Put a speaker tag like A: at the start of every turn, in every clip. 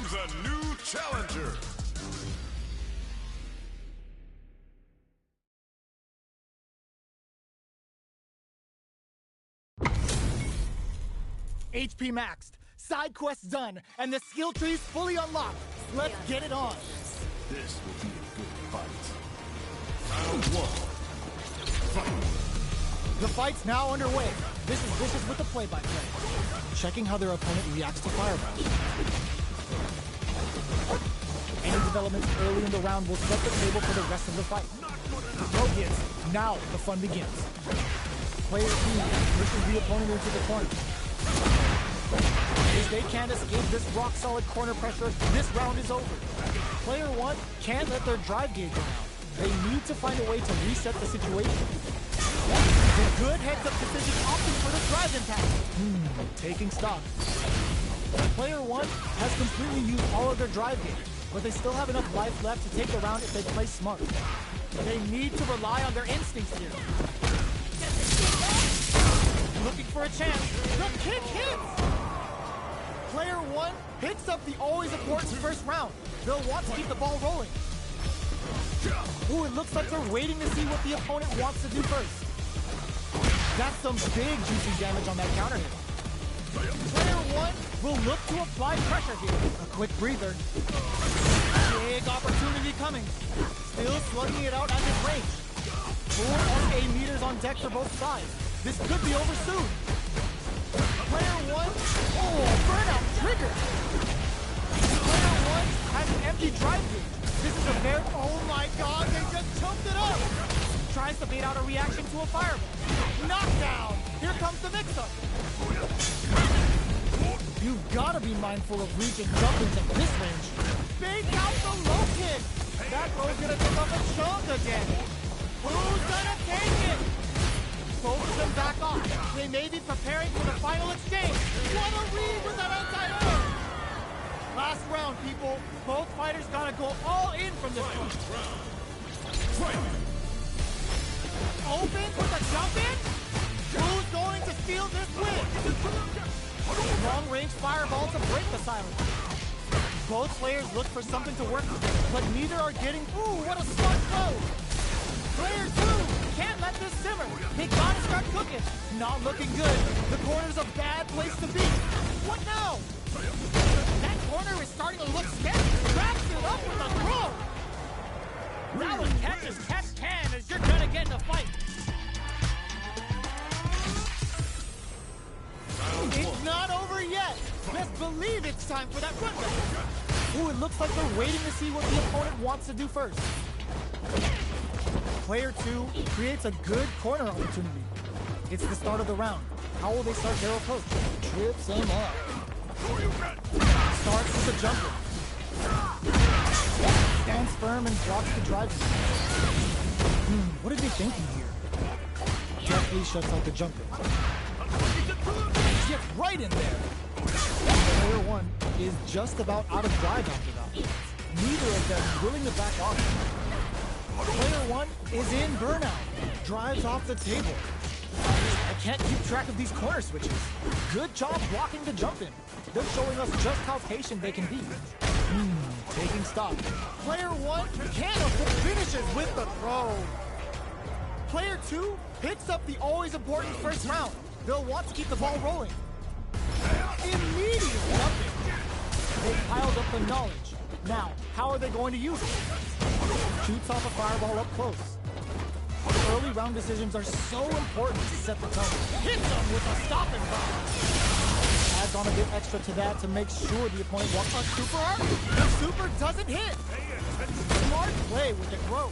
A: comes a new challenger.
B: HP maxed, side quests done, and the skill tree's fully unlocked. Let's get it on.
A: This will be a good fight. Round one. Fight.
B: The fight's now underway. This is Vicious with the play-by-play. Checking how their opponent reacts to fireball. Any developments early in the round will set the table for the rest of the fight. No hits. Now the fun begins. Player 2 pushes the opponent into the corner. If they can't escape this rock-solid corner pressure, this round is over. Player 1 can't let their drive gauge run out. They need to find a way to reset the situation. The good heads-up decision opting for the drive impact. Taking stock. Player 1 has completely used all of their drive gauge, but they still have enough life left to take the round if they play smart. They need to rely on their instincts here. Looking for a chance. The kick hits! Player 1 picks up the always important first round. They'll want to keep the ball rolling. Ooh, it looks like they're waiting to see what the opponent wants to do first. That's some big juicy damage on that counter hit. Player 1 will look to apply pressure here. A quick breather. Big opportunity coming. Still slugging it out at his range. Full RA meters on deck for both sides. This could be over soon. Player 1, burnout triggered. Player 1 has an empty drive gauge. This is a very, oh my god, they just choked it up. Tries to bait out a reaction to a fireball. Knockdown. Here comes the mix-up. You've got to be mindful of reach and jumpers at this range. Bait out the low kick. That throw's gonna pick up a chunk again. Who's gonna take it? Both of them back off. They may be preparing for the final exchange. What a read with that anti-air! Last round, people. Both fighters gotta go all in from this one. Open with a jump in? Who's going to steal this win? Long-range fireball to break the silence. Both players look for something to work with, but neither are getting... Ooh, what a smart throw! Player 2 can't let this simmer. They gotta start cooking. Not looking good. The corner's a bad place to be. What now? That corner is starting to look scary. Wraps it up with a throw. That one catches catch can as you're gonna get in a fight. It's not over yet. Best believe it's time for that run back. Ooh, it looks like they're waiting to see what the opponent wants to do first. Player 2 creates a good corner opportunity. It's the start of the round. How will they start their approach? Trips him up. Starts with a jumper. Stands firm and blocks the drive. What are they thinking here? Deftly shuts out the jumper. Gets right in there. Player 1 is just about out of drive after that. Neither of them willing to back off. Player 1 is in burnout. Drives off the table. I can't keep track of these corner switches. Good job blocking the jump in. They're showing us just how patient they can be. Taking stock. Player 1 can't finishes with the throw. Player 2 picks up the always important first round. They'll want to keep the ball rolling. Immediate jumping. They piled up the knowledge. Now, how are they going to use it? Shoots off a fireball up close. Early round decisions are so important to set the tone. Hits them with a stop and go. Adds on a bit extra to that to make sure the opponent walks on super hard. The super doesn't hit. Smart play with the throw.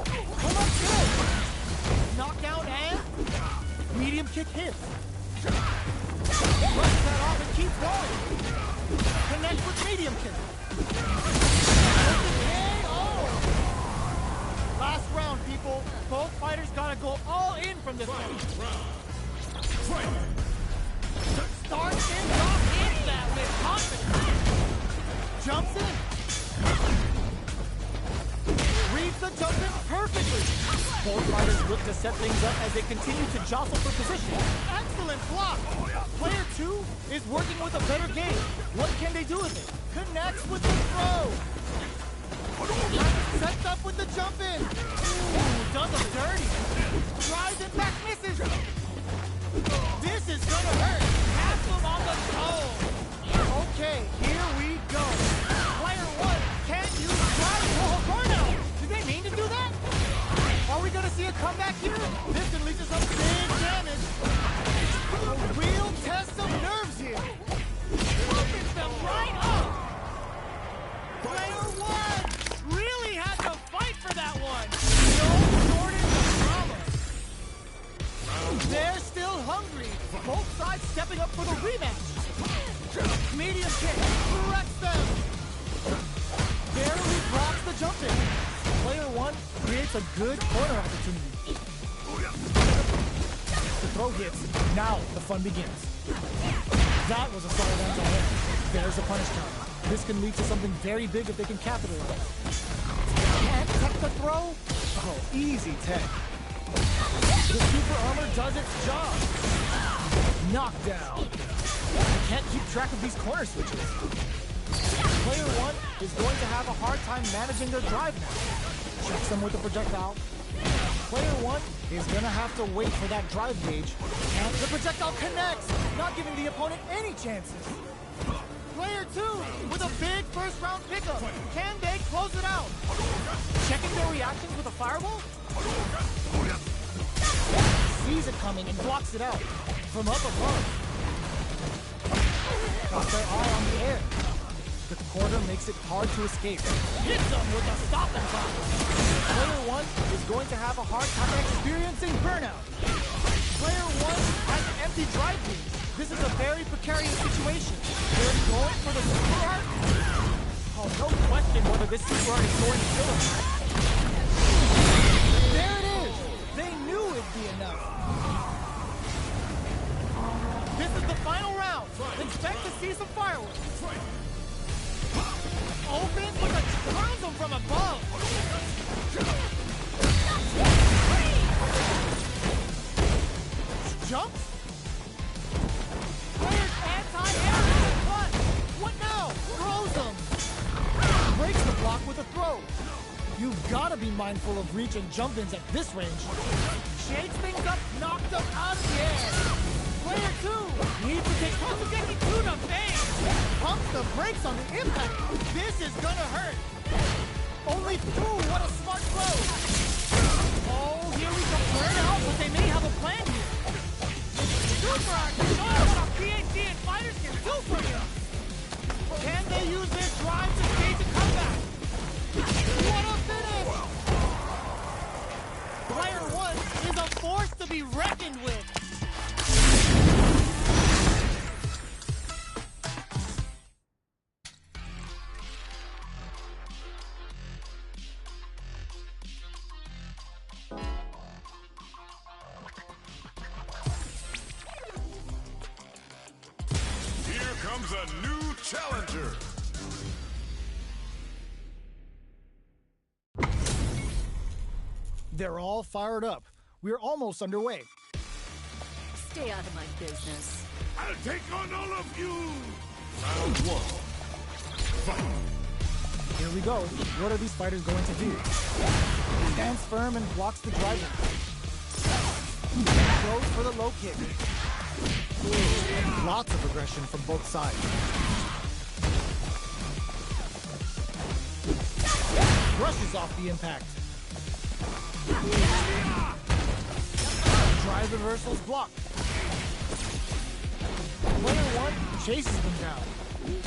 B: Come up good. Knockdown and medium kick hits. Runs that off and keeps going. Connects with medium kick. Last round, people. Both fighters gotta go all in from this one. Starts things off in that with confidence. Jumps in. Reads the the jump in perfectly. Both fighters look to set things up as they continue to jostle for position. Excellent block. Player 2 is working with a better game. What can they do with it? Connects with the throw. Sets up with the jump in. Ooh, does them dirty. Drives it back, misses. This is gonna hurt. Has them on the toe. Okay, here we go. Player 1 can't use drive for burnout. Did they mean to do that? Are we gonna see a comeback here? This can lead to some big damage. A real test of nerves here. Opens them right up. Player 1 really had to fight for that one. No shortage of drama. They're still hungry. Both sides stepping up for the rematch. Medium kick, corrects them. Barely blocks the jump in. Player 1 creates a good corner opportunity. The throw hits. Now the fun begins. That was a solid anti-air. There's a punish counter. This can lead to something very big if they can capitalize. Can't tech the throw? Oh, easy tech. The super armor does its job. Knockdown. I can't keep track of these corner switches. Player 1 is going to have a hard time managing their drive now. Checks them with the projectile. Player 1 is going to have to wait for that drive gauge. And the projectile connects, not giving the opponent any chances. Player 2 with a big first round pickup. Can they close it out? Checking their reactions with a fireball? Sees it coming and blocks it out. From up above. Got their eye on the air. The quarter makes it hard to escape. Hits them with a stop and pop. Player 1 is going to have a hard time experiencing burnout. Player 1 has an empty drive lead. This is a very precarious situation. They're going for the super art. Oh, no question whether this super art is going to kill him. There it is. They knew it'd be enough. This is the final round. Expect to see some fireworks. Opens with a throws him from above. Jumps. Player's anti-air in the butt. What now? Throws him. Breaks the block with a throw. You've got to be mindful of reach and jump-ins at this range. Shakes things up, knocked him out of the air. Player 2 needs to take Tosugeki to the face. Pumps the brakes on the impact. This is gonna hurt. Only 2, what a smart throw. Oh, here we go. Burn out, but they may have a plan here. Super Art, show what a PhD and fighters can do for you. Can they use their drive to stage a comeback? What a finish! Player 1 is a force to be reckoned with.
A: Here comes a new challenger.
B: They're all fired up. We're almost underway.
C: Stay out of my business.
A: I'll take on all of you. Round 1. Fight.
B: Here we go. What are these fighters going to do? Stands firm and blocks the driver. Goes for the low kick. Lots of aggression from both sides. Brushes off the impact. Drive reversals blocked. Player 1 chases them down.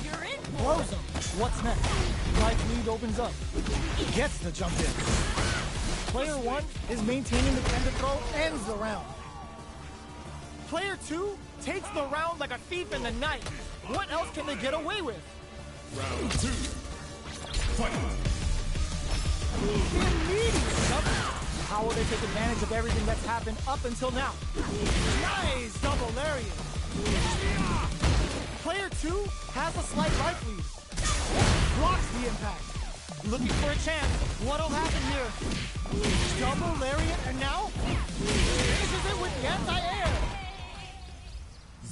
C: You're in.
B: Blows them. What's next? Drive lead opens up. Gets the jump in. Player 1 is maintaining the end of throw, ends the round. Player 2 takes the round like a thief in the night. What else can they get away with?
A: Round 2. Fight.
B: Immediate double. How will they take advantage of everything that's happened up until now? Nice double lariat. Player 2 has a slight life lead. Blocks the impact. looking for a chance. What'll happen here? Double lariat, and now finishes it with the anti-air.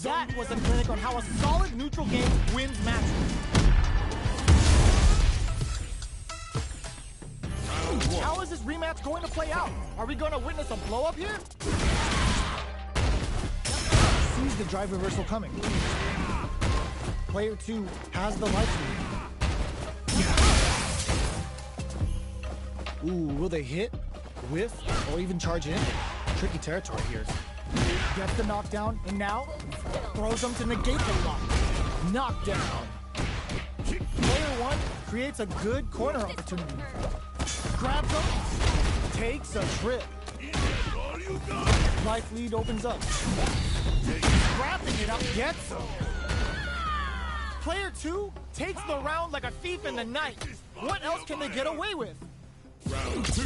B: That was a clinic on how a solid neutral game wins matches. How is this rematch going to play out? Are we going to witness a blow-up here? Sees the drive reversal coming. Player 2 has the life lead. Ooh, will they hit, whiff, or even charge in? Tricky territory here. Gets the knockdown, and now throws them to negate the block. Knockdown. Player 1 creates a good corner opportunity. Grabs him, takes a trip. Life lead opens up. Wrapping it up, gets him. Player 2 takes the round like a thief in the night. What else can they get away with?
A: Round 2.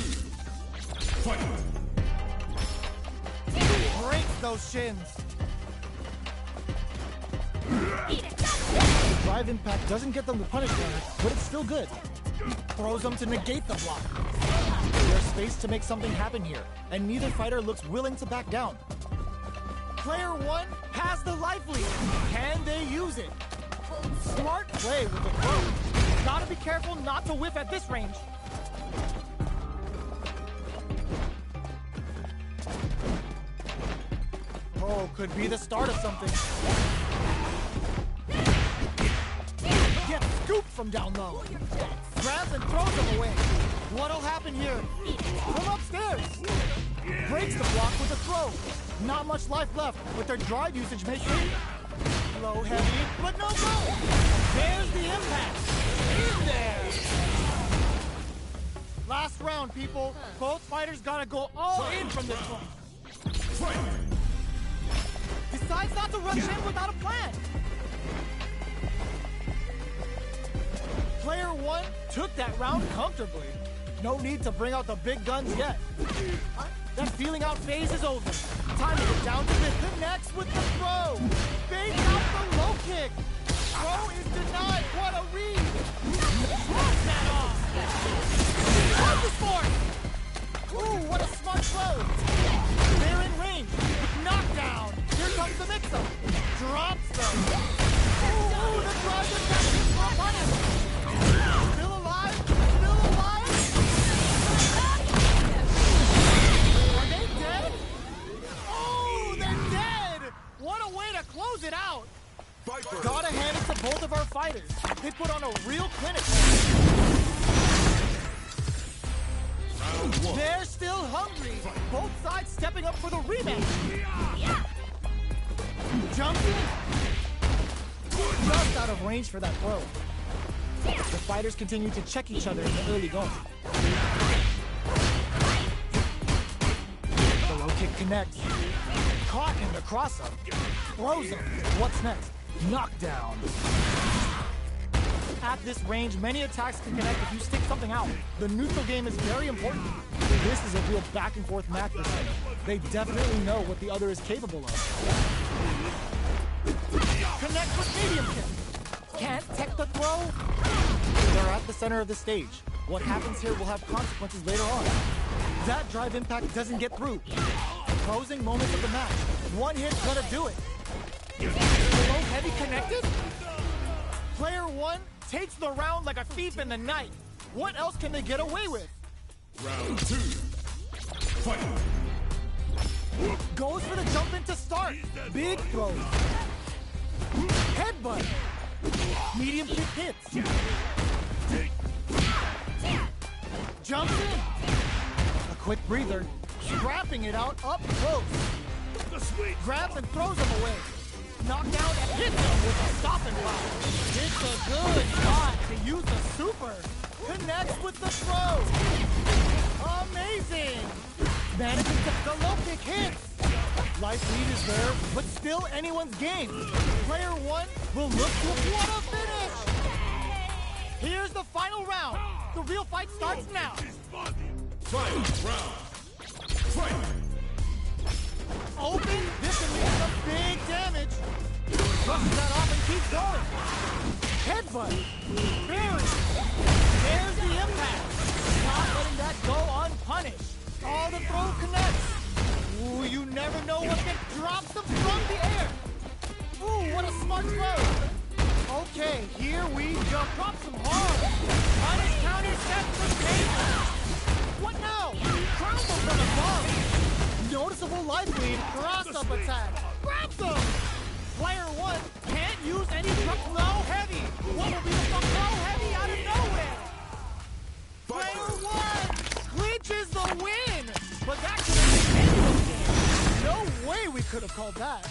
A: Fight.
B: Breaks those shins. Drive impact doesn't get them the punish runner, but it's still good. Throws them to negate the block. There's space to make something happen here, and neither fighter looks willing to back down. Player 1 has the life lead. Can they use it? Smart play with the throw. Gotta be careful not to whiff at this range. Oh, could be the start of something. Gets scooped from down low. Grabs and throws him away. What'll happen here? From upstairs. Breaks the block with a throw. Not much life left, but their drive usage makes it low heavy, but no go. There's the impact. In there. Last round, people. Both fighters gotta go all in from this one. Decides not to rush in without a plan. Player 1 took that round comfortably. No need to bring out the big guns yet. That feeling out phase is over. Time to get down to this. Connects with the throw. Baits out the low kick. Throw is denied. What a read. Drops that off. Punches for it. Ooh, what a smart throw. They're in range. Knockdown. Here comes the mix-up. Drops them. Ooh, the drive attack is for a punish. Still alive? Still alive? Are they dead? Oh, they're dead! What a way to close it out! Gotta hand it to both of our fighters. They put on a real clinic. They're still hungry. Both sides stepping up for the rematch. Jumping. Just out of range for that throw. The fighters continue to check each other in the early going. The low kick connects. Caught in the cross-up. Throws him. What's next? Knockdown. At this range, many attacks can connect if you stick something out. The neutral game is very important. This is a real back-and-forth match this time. They definitely know what the other is capable of. Connect with medium kick. Can't tech the throw. They're at the center of the stage. What happens here will have consequences later on. That drive impact doesn't get through. Closing moments of the match. One hit's gonna do it. Low heavy connected? Player 1 takes the round like a thief in the night. What else can they get away with?
A: Round 2. Fight.
B: Goes for the jump in to start. Big throw. Headbutt. Medium kick hits. Jumps in. A quick breather. Scrapping it out up close. Grabs and throws him away. Knockdown and hits him with a stop and block. It's a good shot to use the super. Connects with the throw. Amazing. Manages to the low kick hits. Life lead is there, but still anyone's game. Player 1 will look to what a finish. Here's the final round. The real fight starts now.
A: Final round. Fight.
B: Open. This can lead to big damage. Brushes that off and keeps going. Headbutt. Bury. There's the impact. drops them from the air. Ooh, what a smart throw. Okay, here we go. Drops them hard. Punish counter set for Payton. What now? Crown them from above. Noticeable life lead. Cross-up attack. Grab them. Player 1 can't use any throw heavy. What will be the throw heavy out of nowhere? Player 1 clinches the win. But that could have been anyone's game. No way we could have called that.